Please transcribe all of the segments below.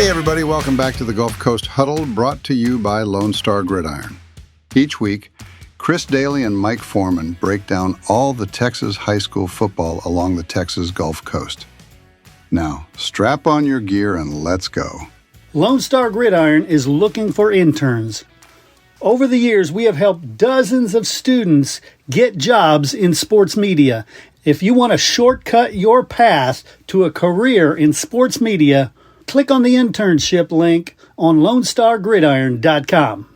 Hey everybody, welcome back to the Gulf Coast Huddle, brought to you by Lone Star Gridiron. Each week, Chris Daly and Mike Foreman break down all the Texas high school football along the Texas Gulf Coast. Now, strap on your gear and let's go. Lone Star Gridiron is looking for interns. Over the years, we have helped dozens of students get jobs in sports media. If you want to shortcut your path to a career in sports media, click on the internship link on LoneStarGridiron.com.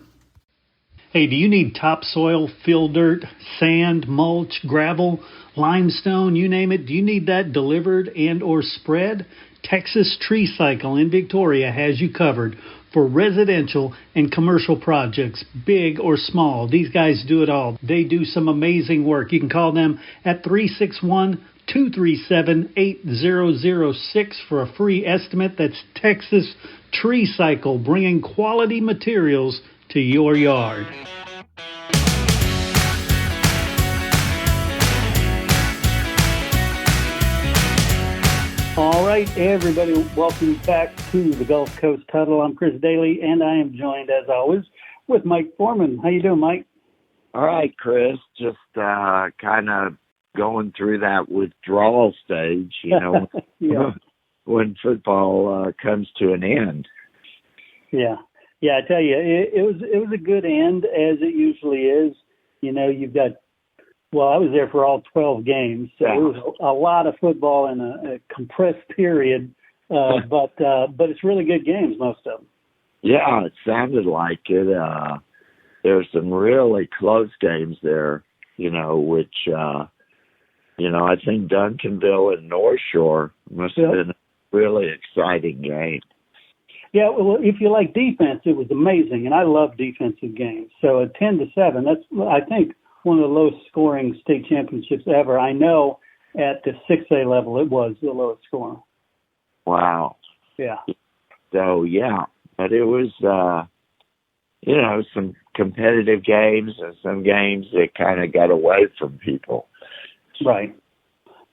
Hey, do you need topsoil, fill dirt, sand, mulch, gravel, limestone, you name it? Do you need that delivered and or spread? Texas Tree Cycle in Victoria has you covered for residential and commercial projects, big or small. These guys do it all. They do some amazing work. You can call them at 361-237-8006 for a free estimate. That's Texas Tree Cycle, bringing quality materials to your yard. All right, everybody, welcome back to the Gulf Coast Huddle. I'm Chris Daly, and I am joined, as always, with Mike Foreman. How you doing, Mike? All right, Chris. Just kind of going through that withdrawal stage, Yeah. when football comes to an end. Yeah, I tell you, it was a good end, as it usually is. You've got. Well, I was there for all 12 games, so it was a lot of football in a compressed period. But it's really good games, most of them. Yeah, it sounded like it. There's some really close games there, which I think Duncanville and North Shore must have been a really exciting game. Yeah, well, if you like defense, it was amazing, and I love defensive games. So at 10-7, that's, I think, one of the lowest scoring state championships ever. I know at the 6A level it was the lowest scoring. Wow. Yeah. So, yeah, but it was, some competitive games and some games that kind of got away from people. Right.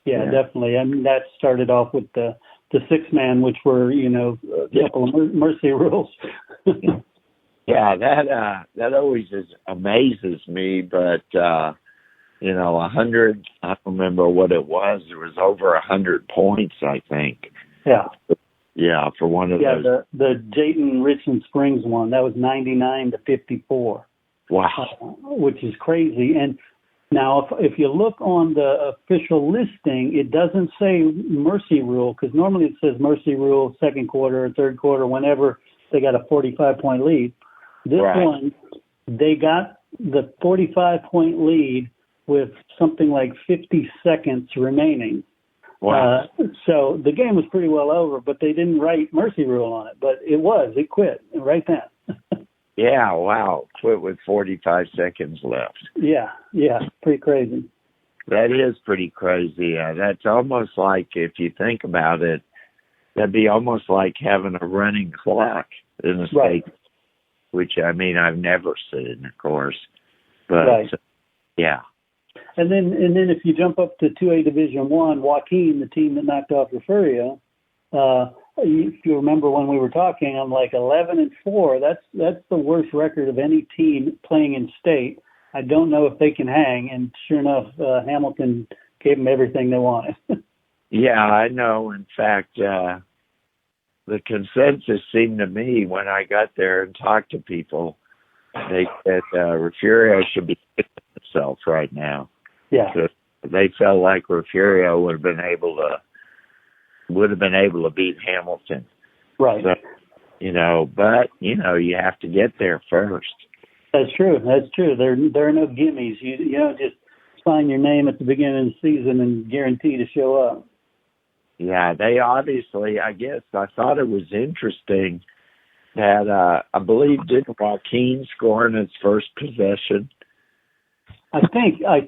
Yeah, definitely. I mean, that started off with the six-man, which were, a couple of mercy rules. Yeah, that always amazes me, but 100, I don't remember what it was. There was over 100 points, I think. Yeah. Yeah, for one of those. Yeah, the Dayton Richland Springs one, that was 99-54. Wow. Which is crazy. And now if you look on the official listing, it doesn't say mercy rule, because normally it says mercy rule second quarter or third quarter, whenever they got a 45-point lead. This one, they got the 45-point lead with something like 50 seconds remaining. Wow. So the game was pretty well over, but they didn't write mercy rule on it. But it quit right then. Yeah, wow. Quit with 45 seconds left. Yeah, pretty crazy. That is pretty crazy. That's almost like, if you think about it, that'd be almost like having a running clock in the state. Which, I mean, I've never seen, of course. But, yeah. And then if you jump up to 2A Division I, Joaquin, the team that knocked off Refugio, if you remember when we were talking, I'm like 11-4. That's the worst record of any team playing in state. I don't know if they can hang. And sure enough, Hamilton gave them everything they wanted. Yeah, I know. In fact, the consensus seemed to me when I got there and talked to people, they said Refugio should be kicking itself right now. Yeah. So they felt like Refugio would have been able to beat Hamilton. Right. So, but you have to get there first. That's true. There are no gimmies. You don't just sign your name at the beginning of the season and guarantee to show up. Yeah, they obviously, I guess, I thought it was interesting that I believe didn't Joaquin score in his first possession? I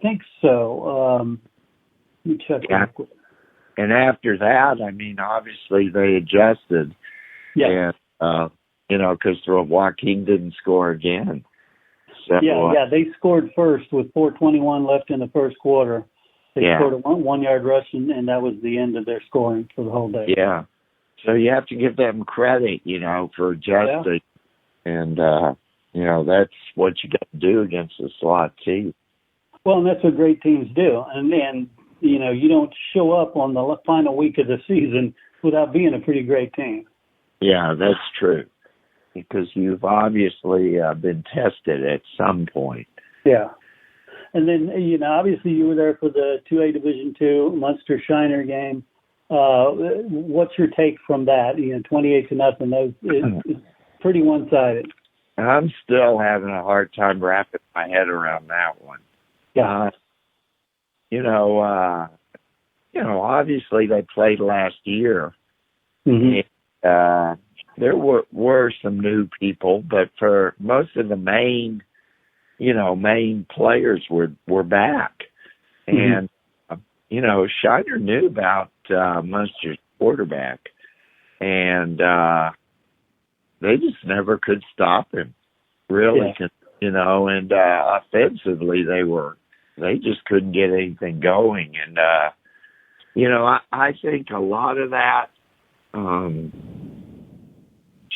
think so. Let me check. Yeah. And after that, I mean, obviously they adjusted. Yeah. And, because Joaquin didn't score again. So, they scored first with 4:21 left in the first quarter. They scored a 1 yard rush, and that was the end of their scoring for the whole day. Yeah. So you have to give them credit, for adjusting. Yeah. And, that's what you got to do against a slot team. Well, and that's what great teams do. And you don't show up on the final week of the season without being a pretty great team. Yeah, that's true. Because you've obviously been tested at some point. Yeah. And then, obviously you were there for the 2A Division II Munster Shiner game. What's your take from that? 28-0. It's pretty one-sided. I'm still having a hard time wrapping my head around that one. Yeah. Obviously they played last year. Mm-hmm. And, there were some new people, but for most of the main players were back. Mm-hmm. And, Shiner knew about Munster's quarterback, and they just never could stop him, really. Yeah. And offensively they just couldn't get anything going. And, I think a lot of that,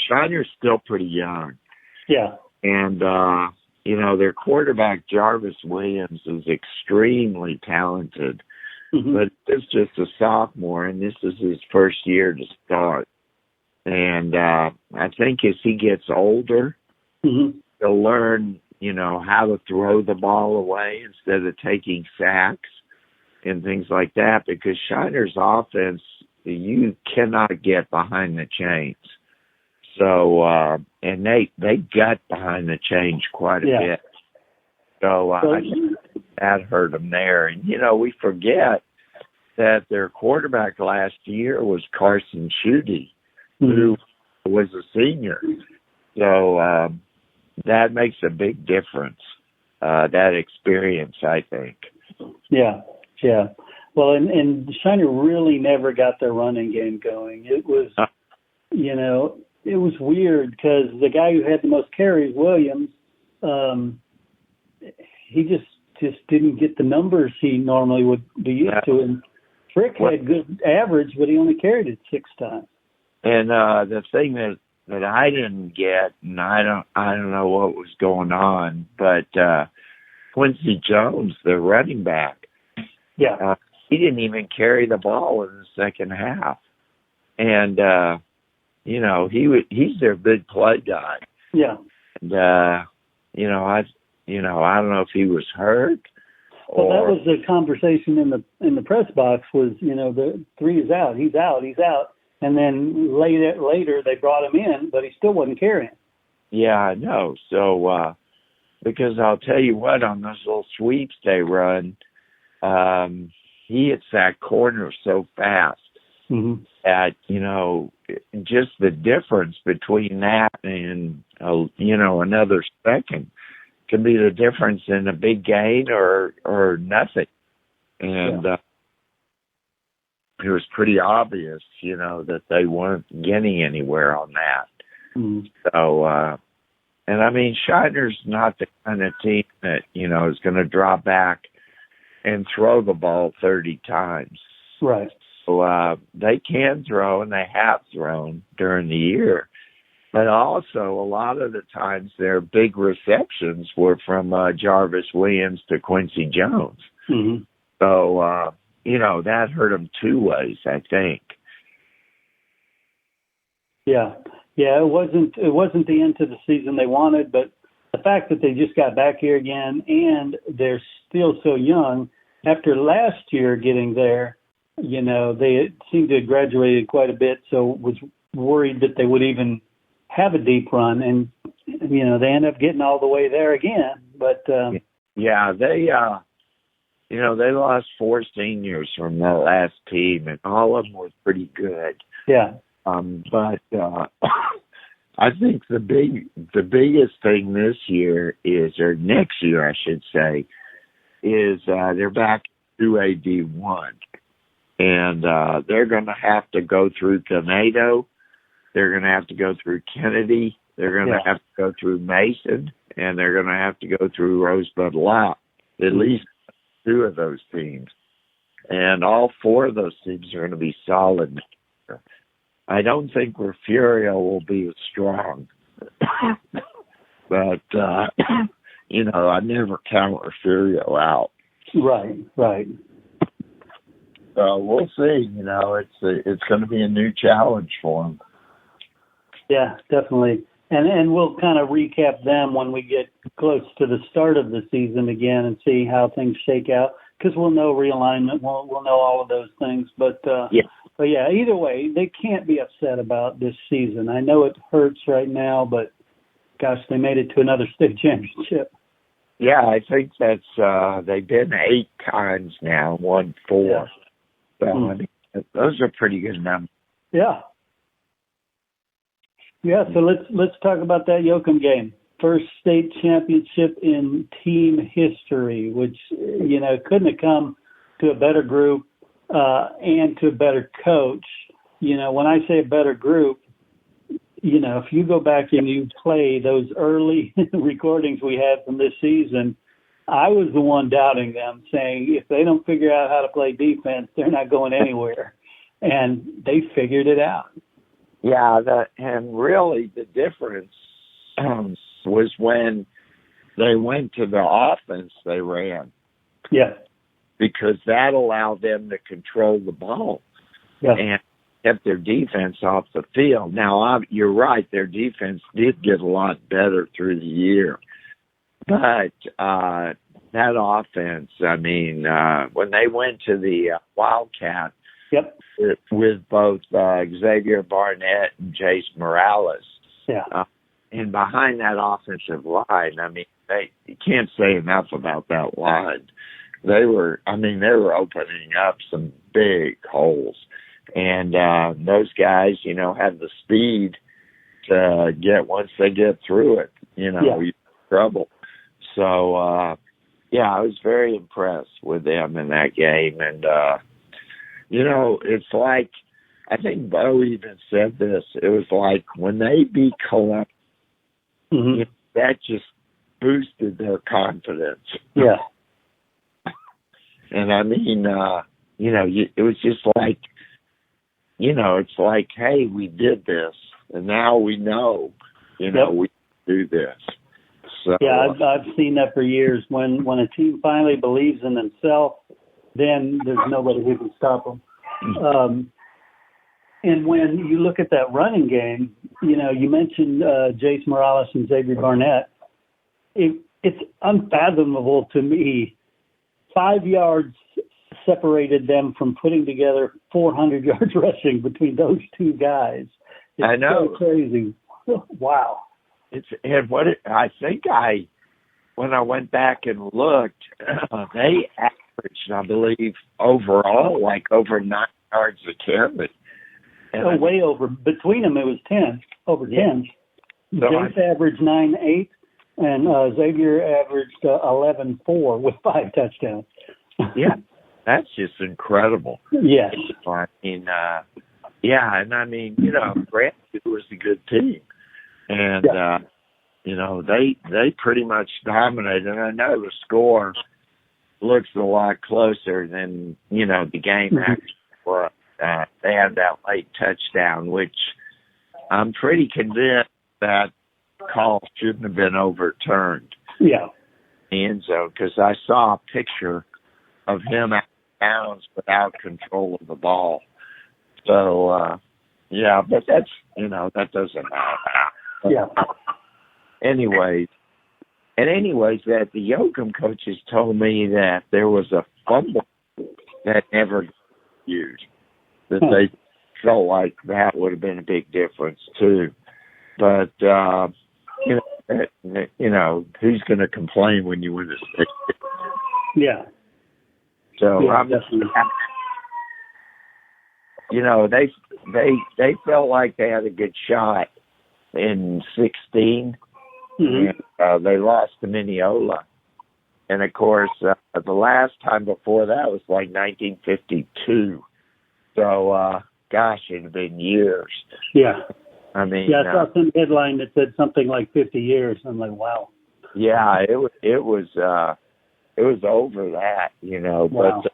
Shiner's still pretty young. Yeah. And, their quarterback, Jarvis Williams, is extremely talented. Mm-hmm. But it's just a sophomore, and this is his first year to start. And I think as he gets older, mm-hmm. he'll learn, how to throw the ball away instead of taking sacks and things like that. Because Shiner's offense, you cannot get behind the chains. So, and they got behind the chains quite a bit. So I think that hurt them there. And, we forget that their quarterback last year was Carson Schutte, mm-hmm. who was a senior. So that makes a big difference, that experience, I think. Yeah. Well, and Shiner really never got their running game going. It was, it was weird because the guy who had the most carries, Williams, he just didn't get the numbers he normally would be used to. And Frick had good average, but he only carried it 6 times. And the thing that I didn't get, and I don't know what was going on, but Quincy Jones, the running back, he didn't even carry the ball in the second half. And he's their big play guy. Yeah. And I don't know if he was hurt. Well, that was the conversation in the press box was, the 3 is out, he's out. And then later they brought him in, but he still wasn't carrying. Yeah, I know. So, because I'll tell you what, on those little sweeps they run, he hits that corner so fast mm-hmm. that, just the difference between that and, another second can be the difference in a big gain or nothing. And it was pretty obvious, that they weren't getting anywhere on that. Mm-hmm. So, and I mean, Shiner's not the kind of team that, is going to drop back and throw the ball 30 times. Right. So they can throw, and they have thrown during the year. But also, a lot of the times, their big receptions were from Jarvis Williams to Quincy Jones. Mm-hmm. So, that hurt them 2 ways, I think. Yeah. It wasn't the end to the season they wanted, but the fact that they just got back here again and they're still so young, after last year getting there, they seemed to have graduated quite a bit, so was worried that they would even have a deep run, and they end up getting all the way there again. But they lost 4 seniors from the last team, and all of them were pretty good. Yeah. But I think the biggest thing this year or next year, I should say, is they're back to AD1, and they're going to have to go through Tornado. They're going to have to go through Kennedy. They're going to have to go through Mason, and they're going to have to go through Rosebud Lot. At least 2 of those teams, and all 4 of those teams are going to be solid next year. I don't think Refugio will be as strong. But, I never count Refugio out. Right. So we'll see. It's going to be a new challenge for him. Yeah, definitely. And we'll kind of recap them when we get close to the start of the season again and see how things shake out, because we'll know realignment. We'll know all of those things. But either way, they can't be upset about this season. I know it hurts right now, but gosh, they made it to another state championship. Yeah, I think that's they've been 8 times now, won 4. Yeah. So I mean, those are pretty good numbers. Yeah. Yeah, so let's talk about that Yoakum game. First state championship in team history, which, couldn't have come to a better group and to a better coach. When I say a better group, if you go back and you play those early recordings we had from this season, I was the one doubting them, saying if they don't figure out how to play defense, they're not going anywhere. And they figured it out. Yeah, and really the difference was when they went to the offense they ran. Yeah. Because that allowed them to control the ball and kept their defense off the field. Now, you're right, their defense did get a lot better through the year. But that offense, when they went to the Wildcat, yep, with both Xavier Barnett and Jace Morales. Yeah. And behind that offensive line, you can't say enough about that line. They were opening up some big holes. And those guys, have the speed to get, once they get through it, you're in trouble. So, I was very impressed with them in that game. And, it's like, I think Bo even said this, it was like when they beat Columbia, that just boosted their confidence. Yeah. And it was just like, it's like, hey, we did this, and now we know, we do this. So, yeah, I've seen that for years. When a team finally believes in themselves, then there's nobody who can stop them. And when you look at that running game, you mentioned Jace Morales and Xavier Barnett. It's unfathomable to me. 5 yards separated them from putting together 400 yards rushing between those two guys. It's I know. So crazy. Wow. When I went back and looked, they averaged, I believe, overall, like over 9 yards a carry. Way over. Between them, it was 10, over 10. So Jace averaged 9.8, and Xavier averaged 11.4 with 5 touchdowns. Yeah, that's just incredible. Yes. Granted was a good team. And, they pretty much dominated. And I know the score looks a lot closer than, the game actually was. They had that late touchdown, which I'm pretty convinced that call shouldn't have been overturned. Yeah. And so, because I saw a picture of him out of bounds without control of the ball. So, but that's, that doesn't matter. Yeah. Anyways, that the Yoakum coaches told me that there was a fumble that never got used, that they felt like that would have been a big difference too. But who's going to complain when you win a state? Yeah. So they felt like they had a good shot in 2016. And they lost to Mineola. And, of course, the last time before that was like 1952. So, gosh, it had been years. Yeah. I saw some headline that said something like 50 years. I'm like, wow. Yeah, it was over that, Wow. But,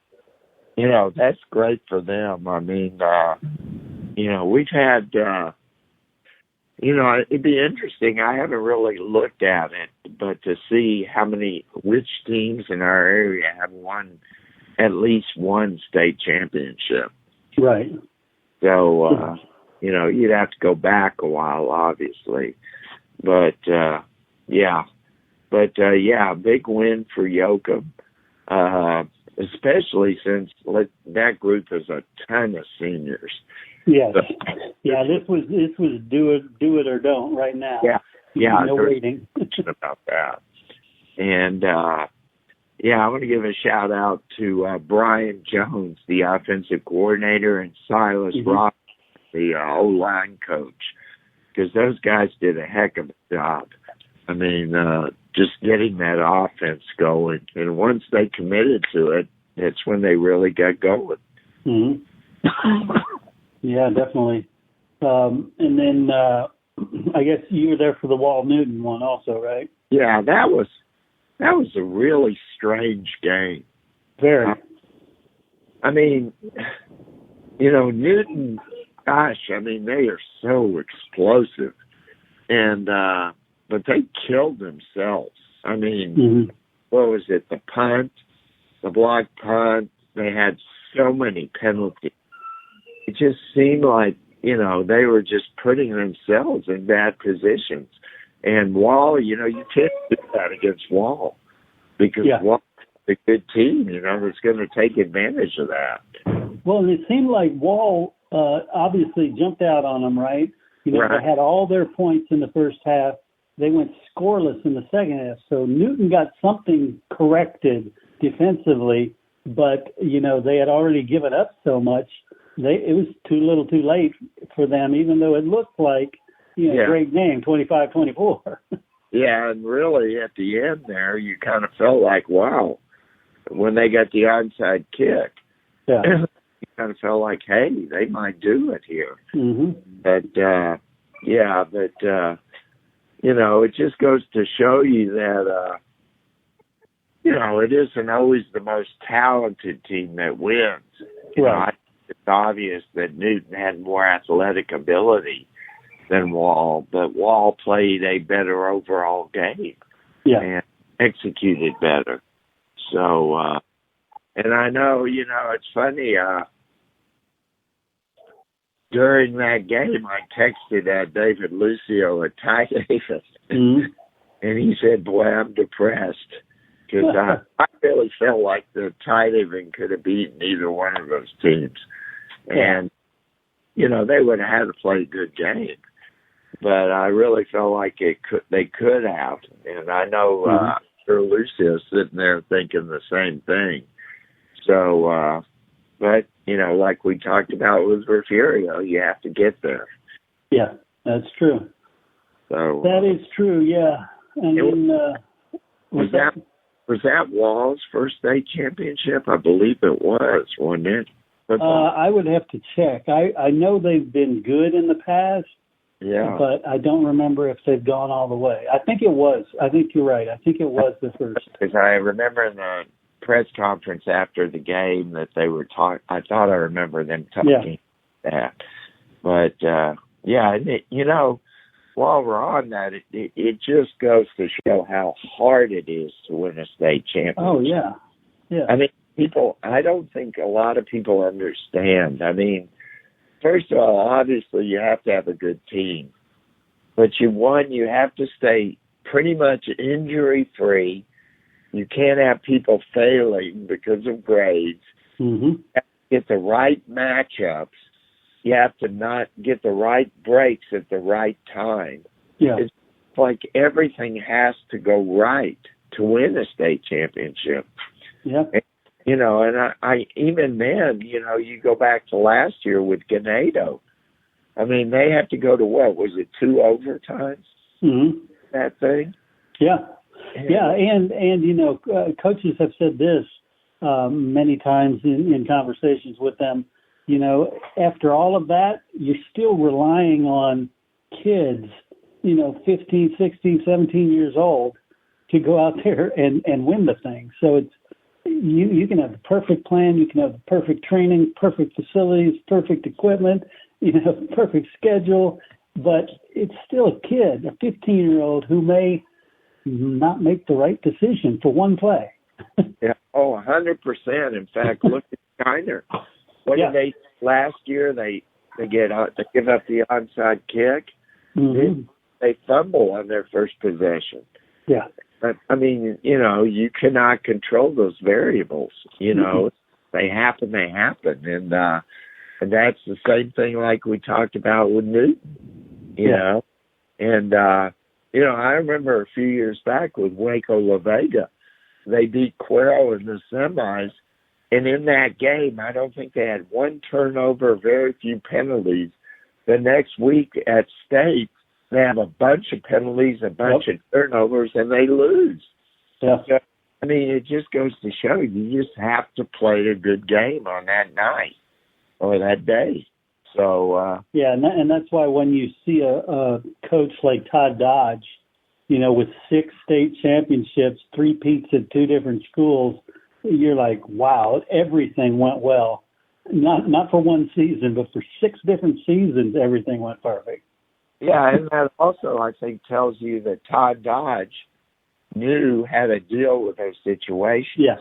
that's great for them. we've had, it'd be interesting. I haven't really looked at it, but to see which teams in our area have won at least one state championship. Right. So, you'd have to go back a while, obviously. But, big win for Yoakum, especially since that group is a ton of seniors. Yes. Yeah, this was do it or don't right now. Yeah. No waiting. About that. And, I want to give a shout out to Brian Jones, the offensive coordinator, and Silas Rock, the O-line coach, because those guys did a heck of a job. I mean, just getting that offense going. And once they committed to it, that's when they really got going. Mm-hmm. Yeah, definitely. And then I guess you were there for the Wall Newton one also, right? Yeah, that was a really strange game. Very. I mean, Newton, gosh, I mean, they are so explosive. And, but they killed themselves. I mean, what was it? The punt, the block punt, they had so many penalties. It just seemed like, they were just putting themselves in bad positions. And Wall, you can't do that against Wall because Wall is a good team, that's going to take advantage of that. Well, and it seemed like Wall obviously jumped out on them, right? Right. They had all their points in the first half. They went scoreless in the second half. So Newton got something corrected defensively, but, they had already given up so much. It was too little too late for them, even though it looked like, great game, 25-24. Yeah, and really at the end there, you kind of felt like, wow, when they got the onside kick, you kind of felt like, hey, they might do it here. Mm-hmm. But, it just goes to show you that, it isn't always the most talented team that wins. Right. It's obvious that Newton had more athletic ability than Wall, but Wall played a better overall game and executed better. So, and I know, it's funny, during that game, I texted David Lucio at Ty Davis, and he said, boy, I'm depressed, because I really felt like the Tidehaven could have beaten either one of those teams. And, they would have had to play a good game. But I really felt like they could have. And I know Sir Lucio's sitting there thinking the same thing. So, but, like we talked about with Refugio, you have to get there. Yeah, that's true. So that is true, yeah. And then, was that Wall's first state championship? I believe it was, wasn't it? I would have to check. I know they've been good in the past, but I don't remember if they've gone all the way. I think it was. I think you're right. I think it was the first. Because I remember in the press conference after the game that they were talking. I thought I remember them talking that. But, while we're on that, it just goes to show how hard it is to win a state championship. Oh, yeah. Yeah. I mean, I don't think a lot of people understand. I mean, first of all, obviously you have to have a good team. But you have to stay pretty much injury-free. You can't have people failing because of grades. Mm-hmm. You have to get the right matchups. You have to not get the right breaks at the right time. Yeah. It's like everything has to go right to win a state championship. Yeah. And I even then, you go back to last year with Ganado. I mean, they have to go to what? Was it 2 overtimes? Mm-hmm. That thing? Yeah. Yeah, and coaches have said this many times in conversations with them. After all of that, you're still relying on kids, 15, 16, 17 years old to go out there and win the thing. So it's you can have the perfect plan, you can have the perfect training, perfect facilities, perfect equipment, perfect schedule, but it's still a kid, a 15-year-old who may not make the right decision for one play. Yeah. Oh, 100%. In fact, look at Shiner. What did they last year? They give up the onside kick. Mm-hmm. They fumble on their first possession. Yeah. But, I mean, you cannot control those variables. They happen, and that's the same thing like we talked about with Newton. You know, and I remember a few years back with Waco La Vega, they beat Quail in the semis, and in that game, I don't think they had one turnover, very few penalties. The next week at State, they have a bunch of penalties, a bunch of turnovers, and they lose. Yeah. So, I mean, it just goes to show you just have to play a good game on that night or that day. So and that's why when you see a coach like Todd Dodge, with 6 state championships, 3 peats at 2 different schools, you're like, wow, everything went well. Not for one season, but for 6 different seasons, everything went perfect. Yeah, and that also, I think, tells you that Todd Dodge knew how to deal with those situations. Yes.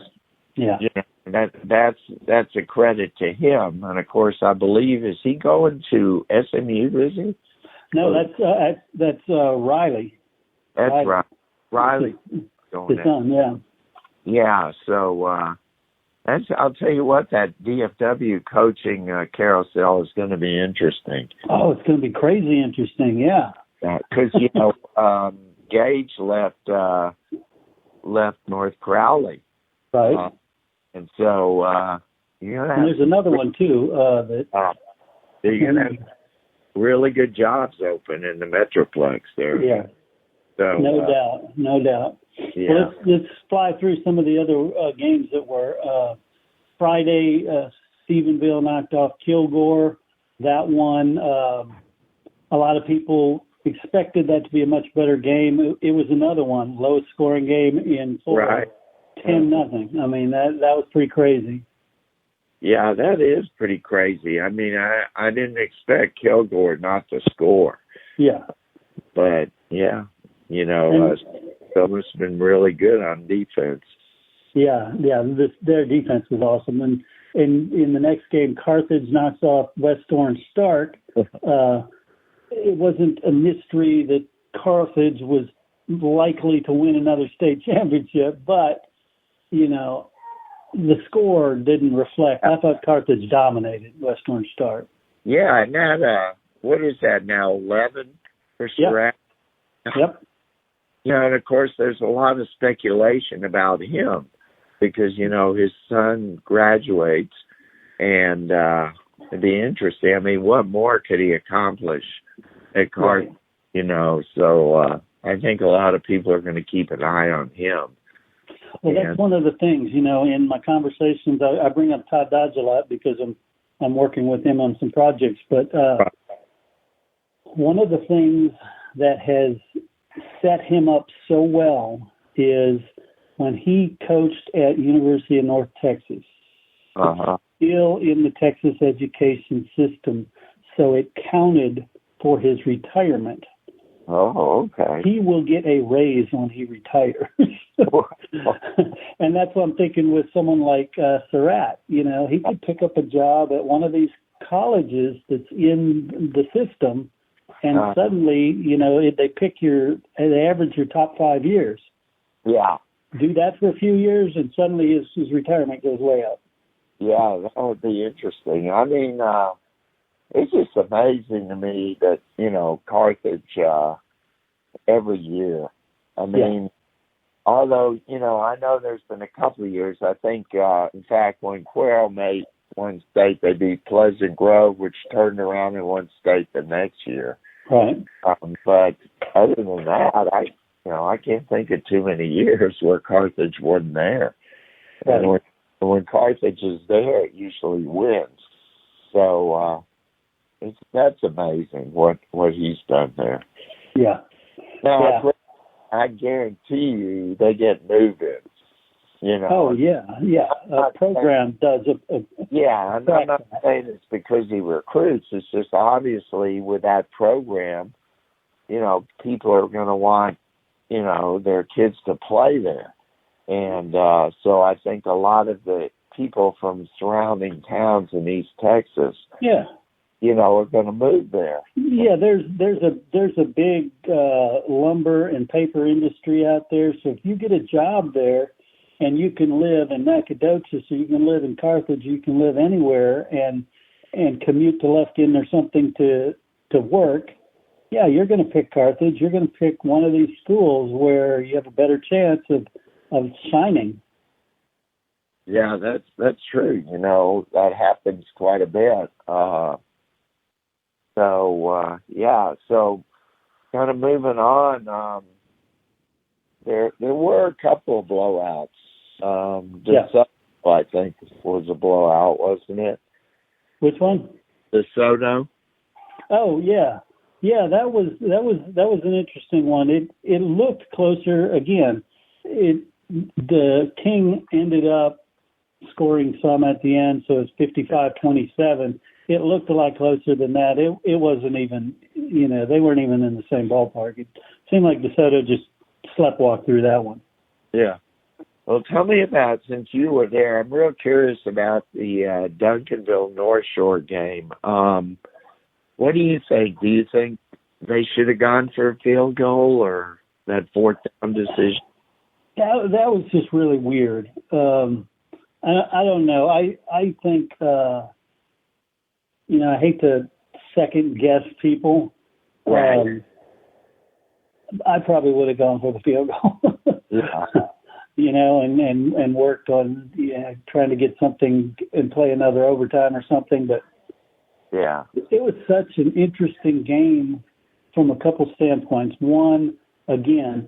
Yeah. That's a credit to him. And of course, I believe, is he going to SMU? Is he? No, that's Riley. That's right. Riley going his son. Yeah. Yeah. So I'll tell you what, that DFW coaching carousel is going to be interesting. Oh, it's going to be crazy interesting. Yeah. Because Gage left North Crowley. Right. And so, and there's another one, too. you're going to have really good jobs open in the Metroplex there. Yeah. So, No doubt. Yeah. Well, let's fly through some of the other games that were. Friday, Stephenville knocked off Kilgore. That one, a lot of people expected that to be a much better game. It was another one, lowest scoring game in football. Right. 10-0. I mean, that was pretty crazy. Yeah, that is pretty crazy. I mean, I didn't expect Kilgore not to score. Yeah. But, yeah, Phil's been really good on defense. Yeah. Their defense was awesome. And in the next game, Carthage knocks off West Orange Stark. It wasn't a mystery that Carthage was likely to win another state championship, but the score didn't reflect. I thought Carthage dominated West Orange Stark. Yeah, and that, what is that now, 11 for Surratt? Yep. And of course, there's a lot of speculation about him because, his son graduates, and it'd be interesting. I mean, what more could he accomplish at Carthage, So I think a lot of people are going to keep an eye on him. Well, that's one of the things, in my conversations, I bring up Todd Dodge a lot because I'm working with him on some projects. But one of the things that has set him up so well is when he coached at University of North Texas, still in the Texas education system, so it counted for his retirement. Oh, okay. He will get a raise when he retires. And that's what I'm thinking with someone like Surratt. He could pick up a job at one of these colleges that's in the system, and suddenly, they they average your top 5 years. Yeah. Do that for a few years, and suddenly his retirement goes way up. Yeah, that would be interesting. I mean, it's just amazing to me that, Carthage, every year. I mean, although, I know there's been a couple of years, I think, in fact, when Quail made one state, they beat Pleasant Grove, which turned around and won state the next year. Right. But other than that, I can't think of too many years where Carthage wasn't there. Right. And when Carthage is there, it usually wins. So, that's amazing what he's done there. Yeah. Now, I guarantee you they get move-ins. You know. Oh yeah. A program does Yeah, and I'm not saying it's because he recruits. It's just obviously with that program, you know, people are going to want, you know, their kids to play there. And so I think a lot of the people from surrounding towns in East Texas, you know, are going to move there. Yeah, there's a big lumber and paper industry out there. So if you get a job there and you can live in Nacogdoches, so you can live in Carthage, you can live anywhere and commute to Lufkin or something to work, yeah, you're going to pick Carthage. You're going to pick one of these schools where you have a better chance of shining. Yeah, that's true. You know, that happens quite a bit. So kind of moving on, there were a couple of blowouts. I think was a blowout, wasn't it? Which one? DeSoto. Oh yeah. Yeah, that was an interesting one. It looked closer again. The King ended up scoring some at the end, so it's 55-27. It looked a lot closer than that. It wasn't even, you know, they weren't even in the same ballpark. It seemed like DeSoto just sleptwalked through that one. Yeah. Well, tell me about, since you were there, I'm real curious about the Duncanville North Shore game. What do you think? Do you think they should have gone for a field goal or that fourth down decision? That was just really weird. I don't know. I think, you know, I hate to second guess people. Right. I probably would have gone for the field goal. Yeah. You know, and worked on trying to get something and play another overtime or something. But yeah, it was such an interesting game from a couple standpoints. One, again,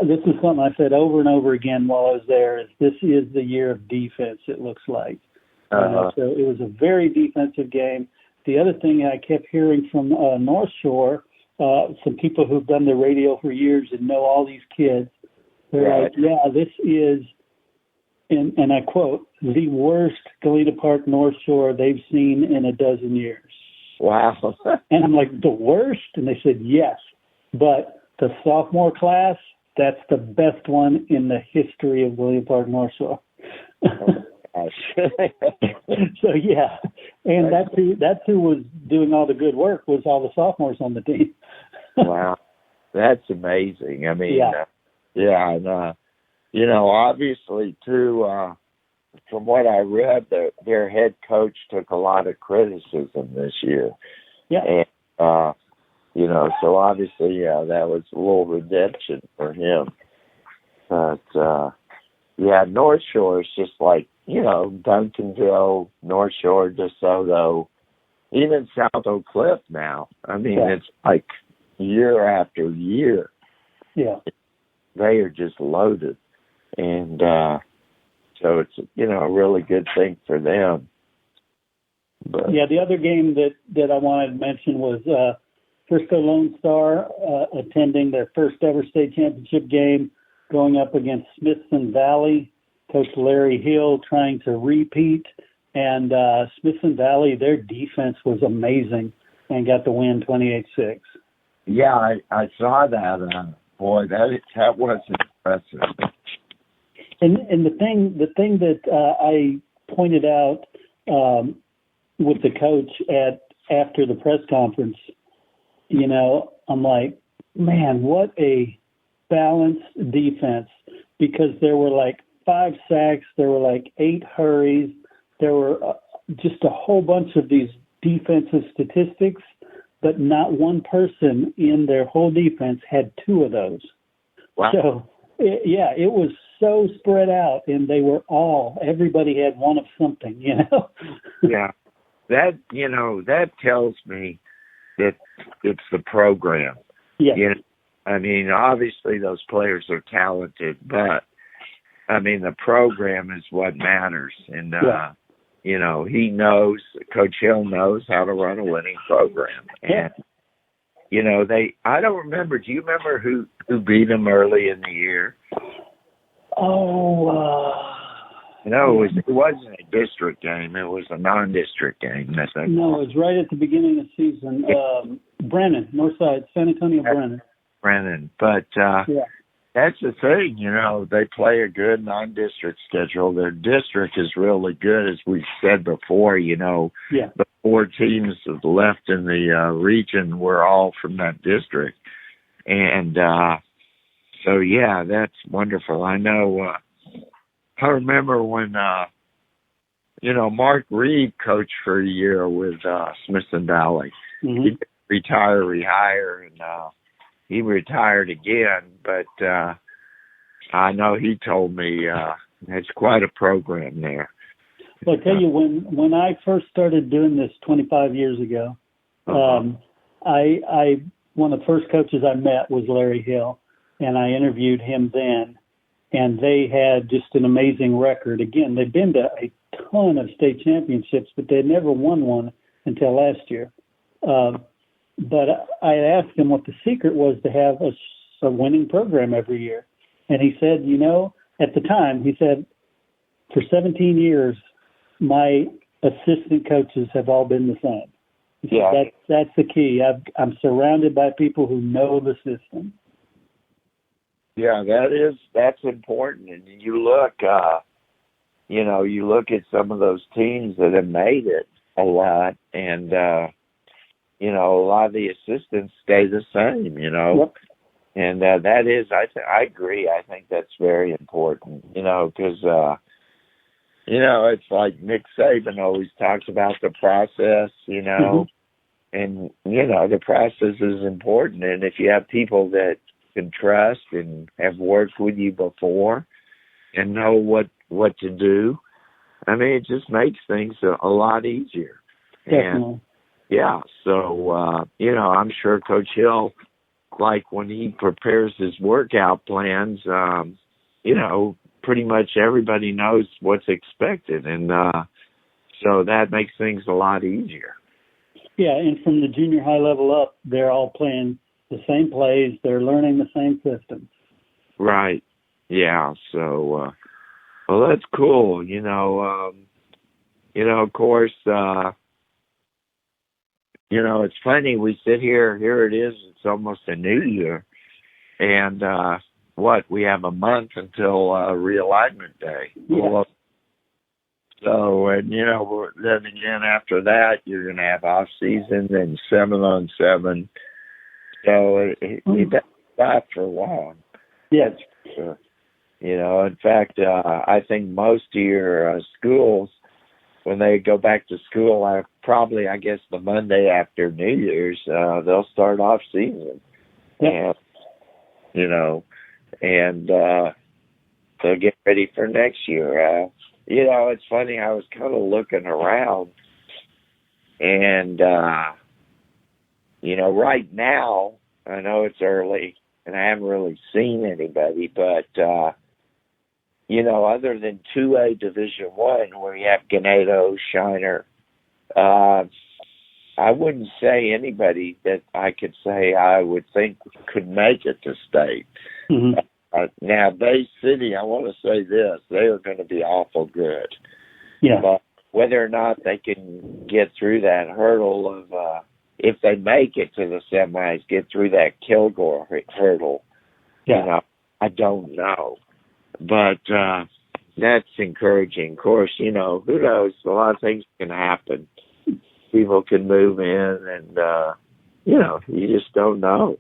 this is something I said over and over again while I was there, is this is the year of defense, it looks like. So it was a very defensive game. The other thing I kept hearing from North Shore, some people who've done the radio for years and know all these kids, they're like, yeah, this is, and I quote, the worst Galena Park North Shore they've seen in a dozen years. Wow. And I'm like, the worst? And they said, yes. But the sophomore class, that's the best one in the history of Galena Park North Shore. So, yeah. And that's who was doing all the good work, was all the sophomores on the team. Wow. That's amazing. I mean, and, you know, obviously, too, from what I read, their head coach took a lot of criticism this year. Yeah. And, you know, so obviously, that was a little redemption for him. But, North Shore is just like, you know, Duncanville, North Shore, DeSoto, even South Oak Cliff now. I mean, it's like year after year. Yeah. They are just loaded. And so it's, you know, a really good thing for them. But, yeah, the other game that I wanted to mention was Frisco Lone Star attending their first ever state championship game, going up against Smithson Valley. Coach Larry Hill trying to repeat. And Smithson Valley, their defense was amazing and got the win 28-6. Yeah, I saw that. Boy, that was impressive. And the thing that I pointed out with the coach after the press conference, you know, I'm like, man, what a balanced defense, because there were like 5 sacks, there were like 8 hurries, there were just a whole bunch of these defensive statistics, but not one person in their whole defense had 2 of those. Wow. So, it was so spread out, and they were everybody had one of something, you know? Yeah. That, you know, that tells me that it's the program. Yeah. You know, I mean, obviously those players are talented, but, I mean, the program is what matters. And, you know, Coach Hill knows how to run a winning program. And, you know, I don't remember, do you remember who beat them early in the year? Oh, No, it wasn't a district game. It was a non-district game. No, it was right at the beginning of the season. Brennan, Northside, San Antonio Brennan. Brennan. But that's the thing, they play a good non-district schedule. Their district is really good, as we've said before, The 4 teams left in the region were all from that district. And so, that's wonderful. I know, I remember when, Mark Reed coached for a year with Smithson Valley. Mm-hmm. He didn't rehire, and he retired again. But I know he told me it's quite a program there. Well, I tell you, when I first started doing this 25 years ago, I one of the first coaches I met was Larry Hill, and I interviewed him then. And they had just an amazing record. Again, they'd been to a ton of state championships, but they'd never won one until last year. But I asked him what the secret was to have a winning program every year. And he said, at the time, he said, for 17 years, my assistant coaches have all been the same. He said, that's the key. I'm surrounded by people who know the system. Yeah, that's important. And you look, you look at some of those teams that have made it a lot, and a lot of the assistants stay the same. Yep. And that is, I agree. I think that's very important. Because it's like Nick Saban always talks about the process. Mm-hmm. And the process is important. And if you have people that can trust and have worked with you before and know what to do, I mean, it just makes things a lot easier. Definitely. And so I'm sure Coach Hill, like when he prepares his workout plans, pretty much everybody knows what's expected, and so that makes things a lot easier. Yeah, and from the junior high level up, they're all playing the same plays. They're learning the same system. Right. Yeah. So, well, that's cool. Of course, it's funny. We sit here it is. It's almost a new year. And, we have a month until realignment day. Yeah. So, and, then again, after that, you're going to have off season and 7-on-7. So it doesn't stop for long. Yes. In fact, I think most of your schools, when they go back to school, I guess the Monday after New Year's, they'll start off season. Yep. And they'll get ready for next year. It's funny, I was kind of looking around, and right now, I know it's early, and I haven't really seen anybody, but, other than 2A Division I, where you have Ganado, Shiner, I wouldn't say anybody that I could say I would think could make it to state. Mm-hmm. Now, Bay City, I want to say this, they are going to be awful good. Yeah. But whether or not they can get through that hurdle of, if they make it to the semis, get through that Kilgore hurdle, I don't know. But that's encouraging. Of course, who knows? A lot of things can happen. People can move in, and, you just don't know.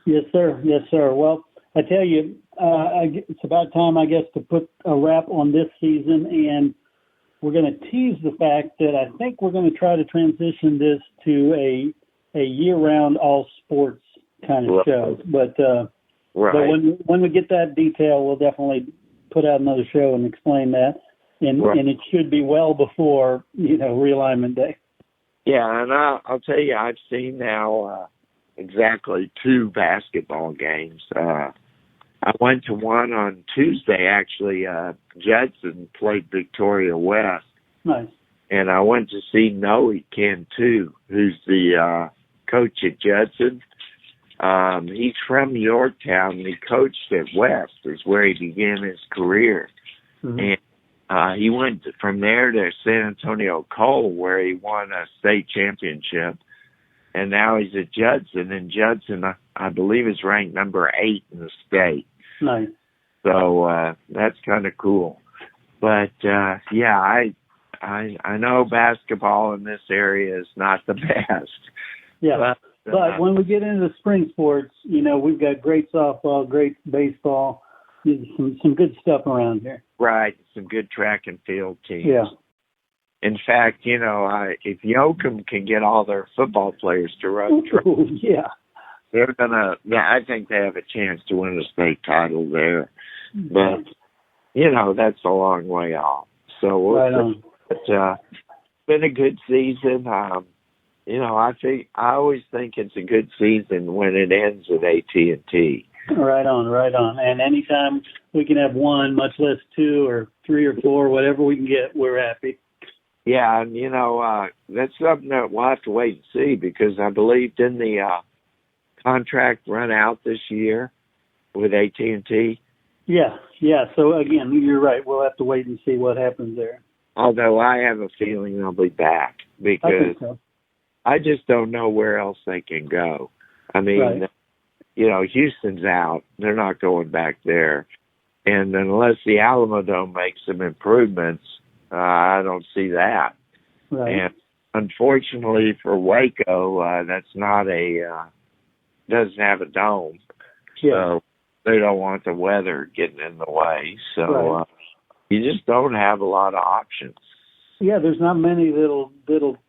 Yes, sir. Yes, sir. Well, I tell you, it's about time, I guess, to put a wrap on this season, and we're going to tease the fact that I think we're going to try to transition this to a year-round all-sports kind of show. But when we get that detail, we'll definitely put out another show and explain that, and it should be well before realignment day. Yeah, and I'll tell you, I've seen now exactly 2 basketball games. I went to one on Tuesday, actually. Judson played Victoria West. Nice. And I went to see Noe Cantu, who's the coach at Judson. He's from Yorktown, and he coached at West, is where he began his career. Mm-hmm. And he went from there to San Antonio Cole, where he won a state championship. And now he's at Judson, and Judson, I believe, is ranked number 8 in the state. Nice. So that's kind of cool. But yeah, I know basketball in this area is not the best. Yeah. But when we get into the spring sports, you know, we've got great softball, great baseball, some good stuff around here. Right. Some good track and field teams. Yeah. In fact, you know, if Yoakum can get all their football players to run track, yeah, they're gonna. Yeah, I think they have a chance to win a state title there. But you know, that's a long way off. So we'll right on. But it's been a good season. You know, I always think it's a good season when it ends at AT&T. Right on. And anytime we can have one, much less 2 or 3 or 4, whatever we can get, we're happy. Yeah, and you know, that's something that we'll have to wait and see, because I believe didn't the contract run out this year with AT&T? Yeah. So again, you're right. We'll have to wait and see what happens there. Although I have a feeling they'll be back, because I think so. I just don't know where else they can go. I mean, right. You know, Houston's out. They're not going back there. And unless the Alamo Dome makes some improvements, I don't see that. Right. And unfortunately for Waco, that's not doesn't have a dome. Yeah. So they don't want the weather getting in the way. So right. You just don't have a lot of options. Yeah, there's not many that'll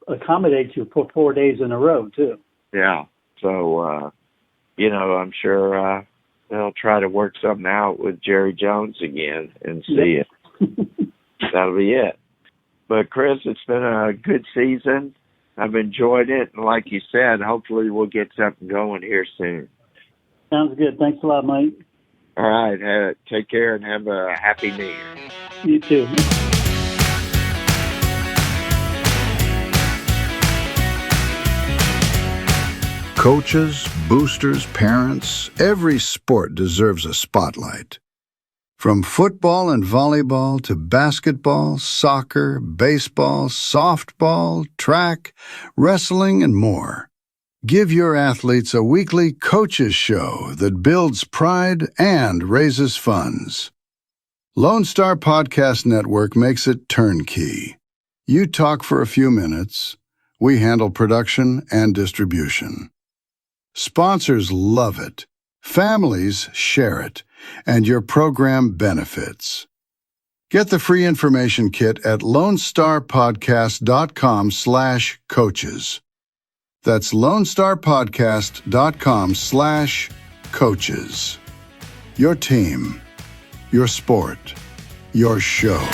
accommodate you for 4 days in a row, too. Yeah. So, you know, I'm sure they'll try to work something out with Jerry Jones again and see it. That'll be it. But, Chris, it's been a good season. I've enjoyed it. And like you said, hopefully we'll get something going here soon. Sounds good. Thanks a lot, Mike. All right. Take care and have a happy New Year. You too. Coaches, boosters, parents, every sport deserves a spotlight. From football and volleyball to basketball, soccer, baseball, softball, track, wrestling, and more. Give your athletes a weekly coaches show that builds pride and raises funds. Lone Star Podcast Network makes it turnkey. You talk for a few minutes. We handle production and distribution. Sponsors love it. Families share it. And your program benefits. Get the free information kit at lonestarpodcast.com/coaches. That's lonestarpodcast.com/coaches. Your team, your sport, your show.